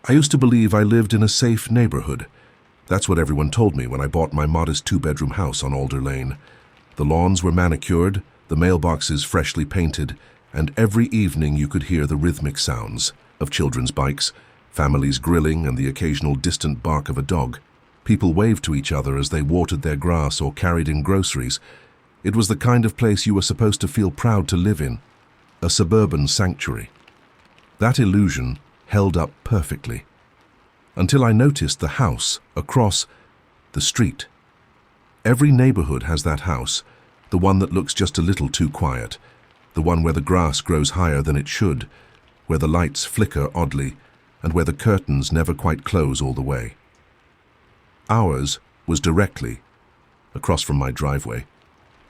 I used to believe I lived in a safe neighborhood. That's what everyone told me when I bought my modest two-bedroom house on Alder Lane. The lawns were manicured, the mailboxes freshly painted, and every evening you could hear the rhythmic sounds of children's bikes, families grilling, and the occasional distant bark of a dog. People waved to each other as they watered their grass or carried in groceries. It was the kind of place you were supposed to feel proud to live in, a suburban sanctuary. That illusion held up perfectly, until I noticed the house across the street. Every neighborhood has that house, the one that looks just a little too quiet, the one where the grass grows higher than it should, where the lights flicker oddly, and where the curtains never quite close all the way. Ours was directly across from my driveway.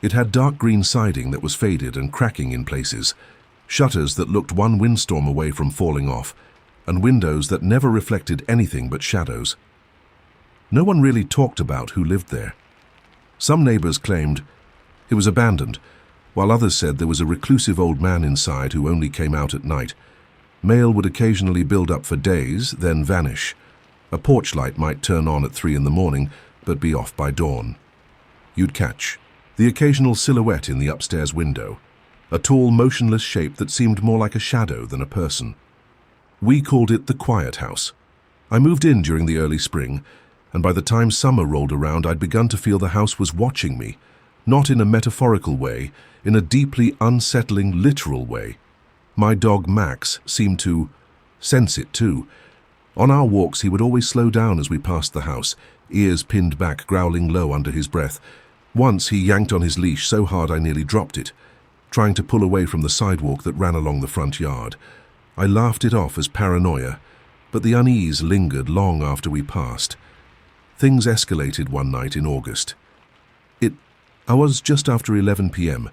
It had dark green siding that was faded and cracking in places, shutters that looked one windstorm away from falling off, and windows that never reflected anything but shadows. No one really talked about who lived there. Some neighbors claimed it was abandoned, while others said there was a reclusive old man inside who only came out at night. Mail would occasionally build up for days, then vanish. A porch light might turn on at 3 in the morning, but be off by dawn. You'd catch the occasional silhouette in the upstairs window, a tall, motionless shape that seemed more like a shadow than a person. We called it the Quiet House. I moved in during the early spring, and by the time summer rolled around, I'd begun to feel the house was watching me, not in a metaphorical way, in a deeply unsettling, literal way. My dog Max seemed to sense it too. On our walks, he would always slow down as we passed the house, ears pinned back, growling low under his breath. Once he yanked on his leash so hard I nearly dropped it, trying to pull away from the sidewalk that ran along the front yard. I laughed it off as paranoia, but the unease lingered long after we passed. Things escalated one night in August. I was just after 11 p.m.,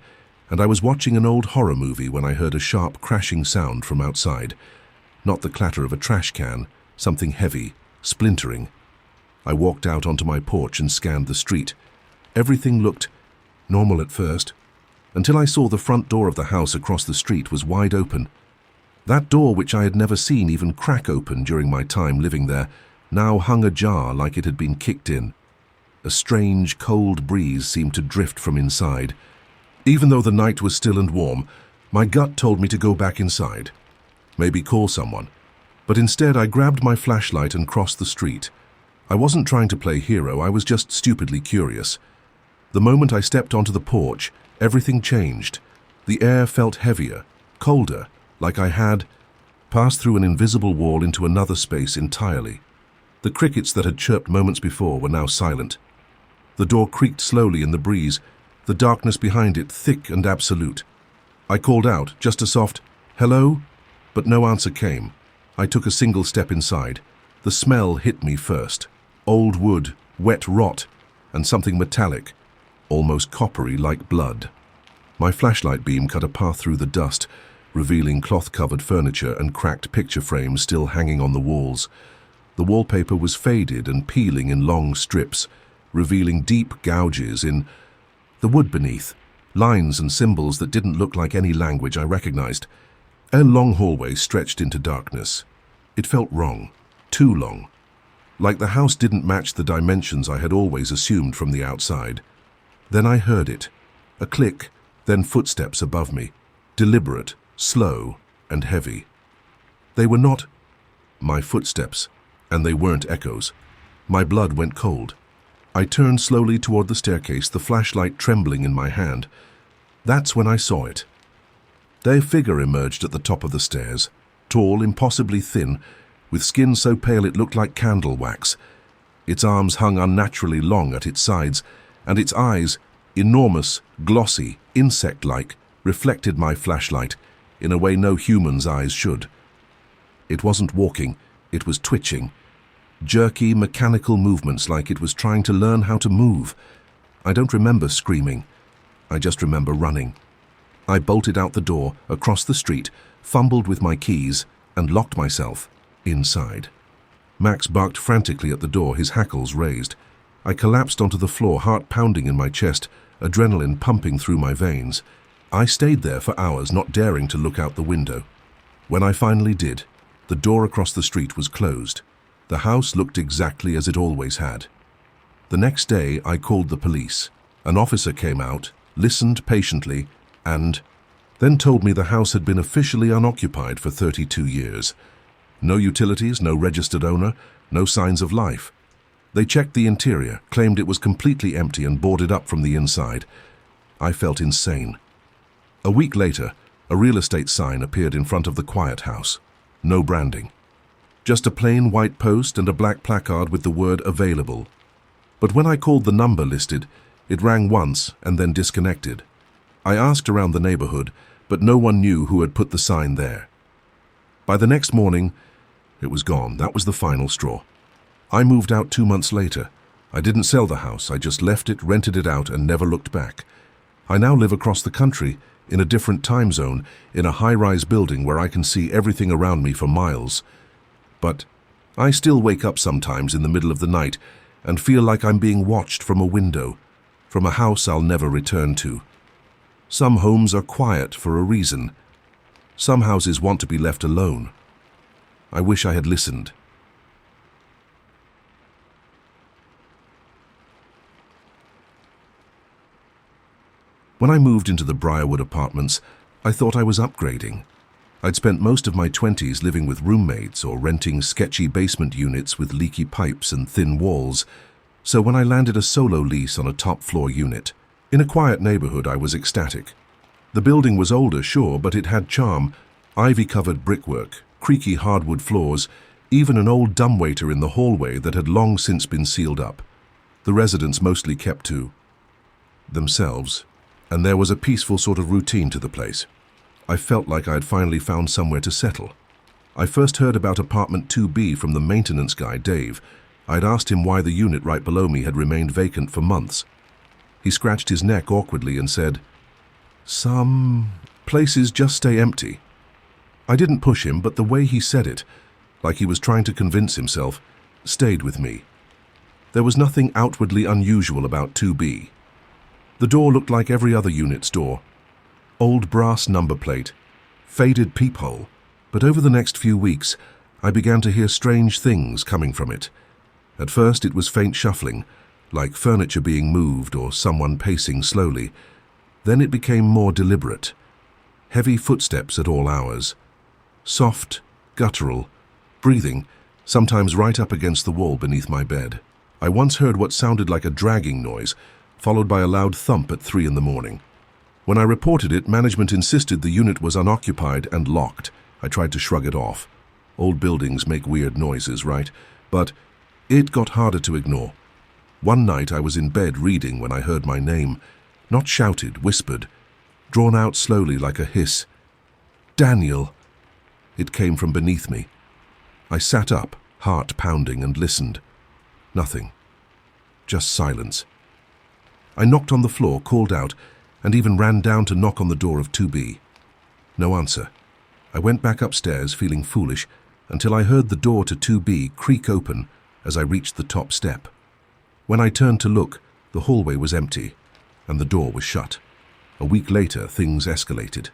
and I was watching an old horror movie when I heard a sharp crashing sound from outside. Not the clatter of a trash can, something heavy, splintering. I walked out onto my porch and scanned the street. Everything looked normal at first, until I saw the front door of the house across the street was wide open. That door, which I had never seen even crack open during my time living there, now hung ajar like it had been kicked in. A strange, cold breeze seemed to drift from inside. Even though the night was still and warm, my gut told me to go back inside, maybe call someone. But instead I grabbed my flashlight and crossed the street. I wasn't trying to play hero, I was just stupidly curious. The moment I stepped onto the porch, everything changed. The air felt heavier, colder, like I had passed through an invisible wall into another space entirely. The crickets that had chirped moments before were now silent. The door creaked slowly in the breeze, the darkness behind it thick and absolute. I called out, just a soft, "Hello?" but no answer came. I took a single step inside. The smell hit me first. Old wood, wet rot, and something metallic, almost coppery like blood. My flashlight beam cut a path through the dust, revealing cloth-covered furniture and cracked picture frames still hanging on the walls. The wallpaper was faded and peeling in long strips, revealing deep gouges in the wood beneath, lines and symbols that didn't look like any language I recognized. A long hallway stretched into darkness. It felt wrong, too long, like the house didn't match the dimensions I had always assumed from the outside. Then I heard it, a click, then footsteps above me, deliberate, slow, and heavy. They were not my footsteps, and they weren't echoes. My blood went cold. I turned slowly toward the staircase, the flashlight trembling in my hand. That's when I saw it. Their figure emerged at the top of the stairs, tall, impossibly thin, with skin so pale it looked like candle wax. Its arms hung unnaturally long at its sides, and its eyes, enormous, glossy, insect-like, reflected my flashlight in a way no human's eyes should. It wasn't walking, it was twitching. Jerky, mechanical movements like it was trying to learn how to move. I don't remember screaming. I just remember running. I bolted out the door, across the street, fumbled with my keys, and locked myself inside. Max barked frantically at the door, his hackles raised. I collapsed onto the floor, heart pounding in my chest, adrenaline pumping through my veins. I stayed there for hours, not daring to look out the window. When I finally did, The door across the street was closed. The house looked exactly as it always had. The next day, I called the police. An officer came out, listened patiently, and then told me the house had been officially unoccupied for 32 years. No utilities, no registered owner, no signs of life. They checked the interior, claimed it was completely empty and boarded up from the inside. I felt insane. A week later, a real estate sign appeared in front of the quiet house. No branding. Just a plain white post and a black placard with the word available. But when I called the number listed, it rang once and then disconnected. I asked around the neighborhood, but no one knew who had put the sign there. By the next morning, it was gone. That was the final straw. I moved out 2 months later. I didn't sell the house. I just left it, rented it out, and never looked back. I now live across the country, in a different time zone, in a high-rise building where I can see everything around me for miles. But I still wake up sometimes in the middle of the night and feel like I'm being watched from a window, from a house I'll never return to. Some homes are quiet for a reason. Some houses want to be left alone. I wish I had listened. When I moved into the Briarwood apartments, I thought I was upgrading. I'd spent most of my 20s living with roommates or renting sketchy basement units with leaky pipes and thin walls, so when I landed a solo lease on a top-floor unit, in a quiet neighborhood, I was ecstatic. The building was older, sure, but it had charm: ivy-covered brickwork, creaky hardwood floors, even an old dumbwaiter in the hallway that had long since been sealed up. The residents mostly kept to themselves, and there was a peaceful sort of routine to the place. I felt like I had finally found somewhere to settle. I first heard about apartment 2B from the maintenance guy, Dave. I'd asked him why the unit right below me had remained vacant for months. He scratched his neck awkwardly and said, "Some places just stay empty." I didn't push him, but the way he said it, like he was trying to convince himself, stayed with me. There was nothing outwardly unusual about 2B. The door looked like every other unit's door. Old brass number plate, faded peephole, but over the next few weeks, I began to hear strange things coming from it. At first it was faint shuffling, like furniture being moved or someone pacing slowly. Then it became more deliberate. Heavy footsteps at all hours. Soft, guttural, breathing, sometimes right up against the wall beneath my bed. I once heard what sounded like a dragging noise, followed by a loud thump at 3 in the morning. When I reported it, management insisted the unit was unoccupied and locked. I tried to shrug it off. Old buildings make weird noises, right? But it got harder to ignore. One night I was in bed reading when I heard my name, not shouted, whispered, drawn out slowly like a hiss. "Daniel!" It came from beneath me. I sat up, heart pounding, and listened. Nothing. Just silence. I knocked on the floor, called out, and even ran down to knock on the door of 2B. No answer. I went back upstairs, feeling foolish, until I heard the door to 2B creak open as I reached the top step. When I turned to look, the hallway was empty, and the door was shut. A week later, things escalated.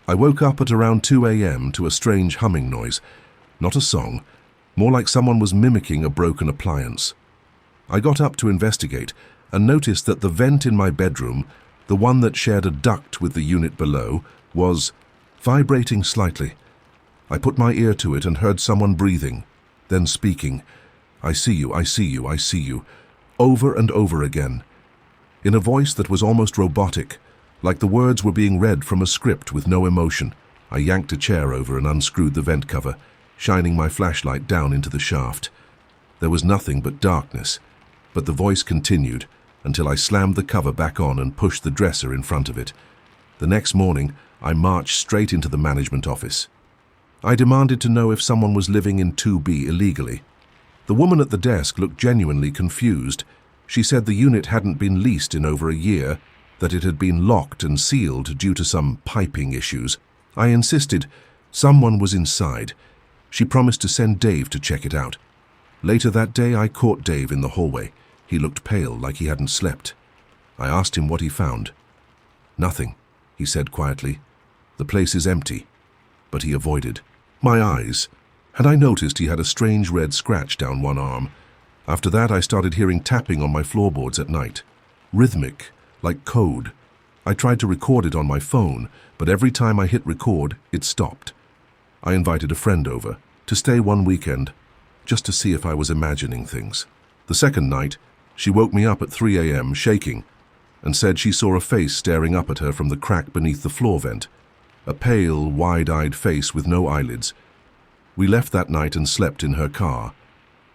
I woke up at around 2 a.m. to a strange humming noise. Not a song, more like someone was mimicking a broken appliance. I got up to investigate and noticed that the vent in my bedroom, the one that shared a duct with the unit below, was vibrating slightly. I put my ear to it and heard someone breathing, then speaking, "I see you, I see you, I see you," over and over again, in a voice that was almost robotic, like the words were being read from a script with no emotion. I yanked a chair over and unscrewed the vent cover, shining my flashlight down into the shaft. There was nothing but darkness, but the voice continued until I slammed the cover back on and pushed the dresser in front of it. The next morning, I marched straight into the management office. I demanded to know if someone was living in 2B illegally. The woman at the desk looked genuinely confused. She said the unit hadn't been leased in over a year, that it had been locked and sealed due to some piping issues. I insisted someone was inside. She promised to send Dave to check it out. Later that day, I caught Dave in the hallway. He looked pale, like he hadn't slept. I asked him what he found. "Nothing," he said quietly. "The place is empty." But he avoided. my eyes, and I noticed he had a strange red scratch down one arm. After that, I started hearing tapping on my floorboards at night. Rhythmic, like code. I tried to record it on my phone, but every time I hit record, it stopped. I invited a friend over to stay one weekend, just to see if I was imagining things. The second night, she woke me up at 3 a.m., shaking, and said she saw a face staring up at her from the crack beneath the floor vent. A pale, wide-eyed face with no eyelids. We left that night and slept in her car.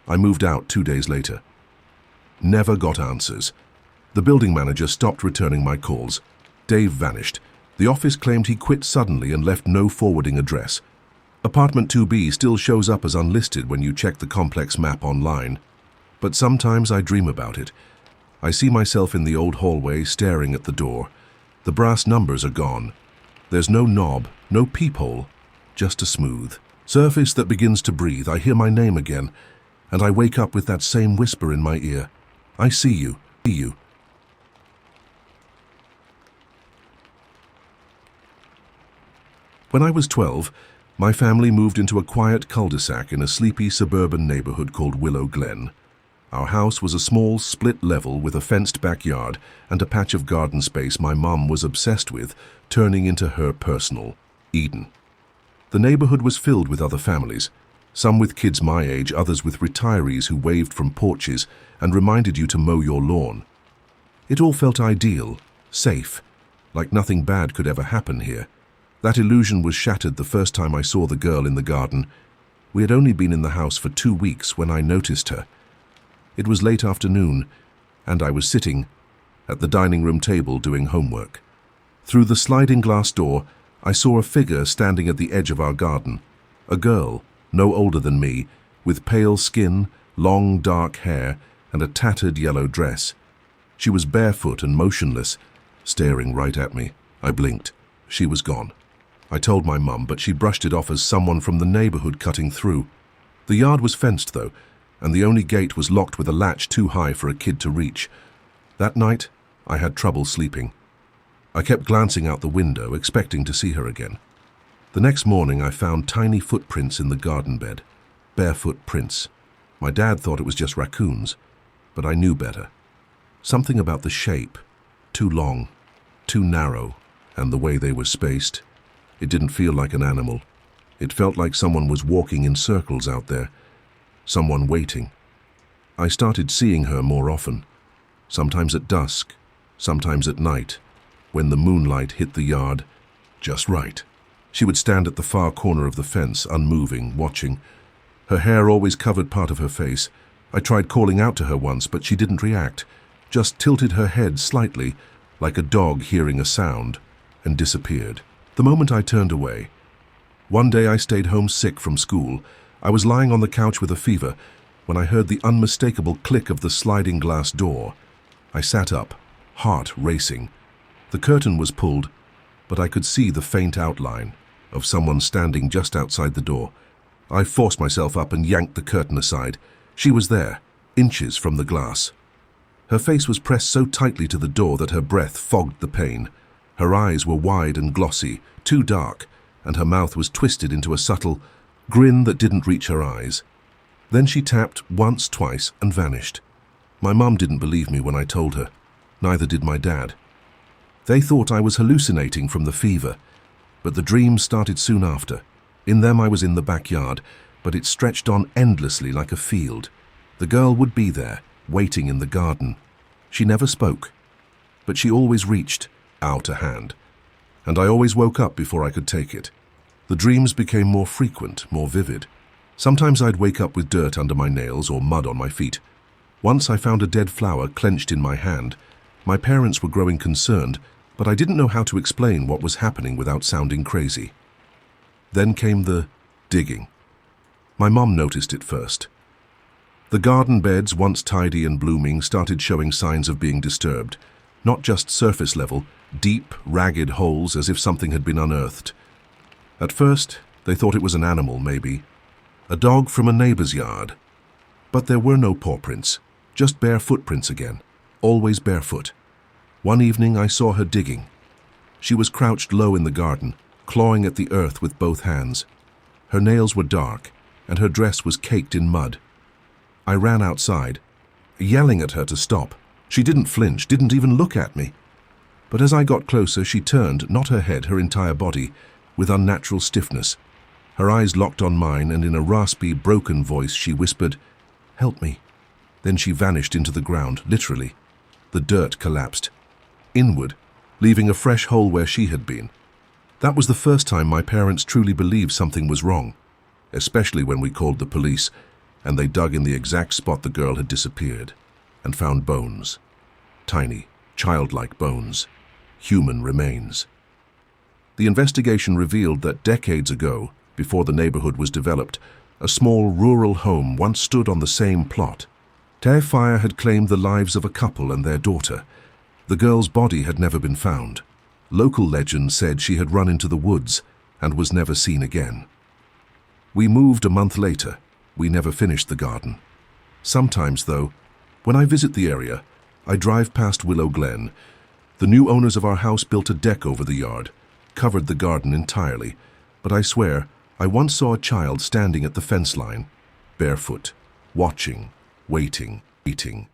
I moved out 2 days later. Never got answers. The building manager stopped returning my calls. Dave vanished. The office claimed he quit suddenly and left no forwarding address. Apartment 2B still shows up as unlisted when you check the complex map online. But sometimes I dream about it. I see myself in the old hallway staring at the door. The brass numbers are gone. There's no knob, no peephole, just a smooth surface that begins to breathe. I hear my name again, and I wake up with that same whisper in my ear. I see you, see you. When I was 12, my family moved into a quiet cul-de-sac in a sleepy suburban neighborhood called Willow Glen. Our house was a small split level with a fenced backyard and a patch of garden space my mum was obsessed with, turning into her personal Eden. The neighborhood was filled with other families, some with kids my age, others with retirees who waved from porches and reminded you to mow your lawn. It all felt ideal, safe, like nothing bad could ever happen here. That illusion was shattered the first time I saw the girl in the garden. We had only been in the house for 2 weeks when I noticed her. It was late afternoon, and I was sitting at the dining room table doing homework. Through the sliding glass door, I saw a figure standing at the edge of our garden. A girl, no older than me, with pale skin, long dark hair, and a tattered yellow dress. She was barefoot and motionless, staring right at me. I blinked. She was gone. I told my mum, but she brushed it off as someone from the neighborhood cutting through. The yard was fenced, though, and the only gate was locked with a latch too high for a kid to reach. That night, I had trouble sleeping. I kept glancing out the window, expecting to see her again. The next morning, I found tiny footprints in the garden bed. Barefoot prints. My dad thought it was just raccoons, but I knew better. Something about the shape. Too long, too narrow, and the way they were spaced. It didn't feel like an animal. It felt like someone was walking in circles out there. Someone waiting. I started seeing her more often. Sometimes at dusk, sometimes at night, when the moonlight hit the yard just right. She would stand at the far corner of the fence, unmoving, watching. Her hair always covered part of her face. I tried calling out to her once, but she didn't react, just tilted her head slightly, like a dog hearing a sound, and disappeared. The moment I turned away. One day I stayed home sick from school. I was lying on the couch with a fever when I heard the unmistakable click of the sliding glass door. I sat up, heart racing. The curtain was pulled, but I could see the faint outline of someone standing just outside the door. I forced myself up and yanked the curtain aside. She was there, inches from the glass. Her face was pressed so tightly to the door that her breath fogged the pane. Her eyes were wide and glossy, too dark, and her mouth was twisted into a subtle grin that didn't reach her eyes. Then she tapped once, twice, and vanished. My mum didn't believe me when I told her. Neither did my dad. They thought I was hallucinating from the fever, but the dreams started soon after. In them I was in the backyard, but it stretched on endlessly like a field. The girl would be there, waiting in the garden. She never spoke, but she always reached out a hand, and I always woke up before I could take it. The dreams became more frequent, more vivid. Sometimes I'd wake up with dirt under my nails or mud on my feet. Once I found a dead flower clenched in my hand. My parents were growing concerned, but I didn't know how to explain what was happening without sounding crazy. Then came the digging. My mum noticed it first. The garden beds, once tidy and blooming, started showing signs of being disturbed. Not just surface level, deep, ragged holes as if something had been unearthed. At first, they thought it was an animal, maybe. A dog from a neighbor's yard. But there were no paw prints, just bare footprints again, always barefoot. One evening I saw her digging. She was crouched low in the garden, clawing at the earth with both hands. Her nails were dark, and her dress was caked in mud. I ran outside, yelling at her to stop. She didn't flinch, didn't even look at me. But as I got closer, she turned, not her head, her entire body, with unnatural stiffness. Her eyes locked on mine, and in a raspy, broken voice she whispered, "Help me." Then she vanished into the ground, literally. The dirt collapsed inward, leaving a fresh hole where she had been. That was the first time my parents truly believed something was wrong, especially when we called the police, and they dug in the exact spot the girl had disappeared and found bones. Tiny, childlike bones. Human remains. The investigation revealed that decades ago, before the neighborhood was developed, a small rural home once stood on the same plot. Fire had claimed the lives of a couple and their daughter. The girl's body had never been found. Local legend said she had run into the woods and was never seen again. We moved a month later. We never finished the garden. Sometimes, though, when I visit the area, I drive past Willow Glen. The new owners of our house built a deck over the yard, covered the garden entirely, but I swear, I once saw a child standing at the fence line, barefoot, watching, waiting, eating.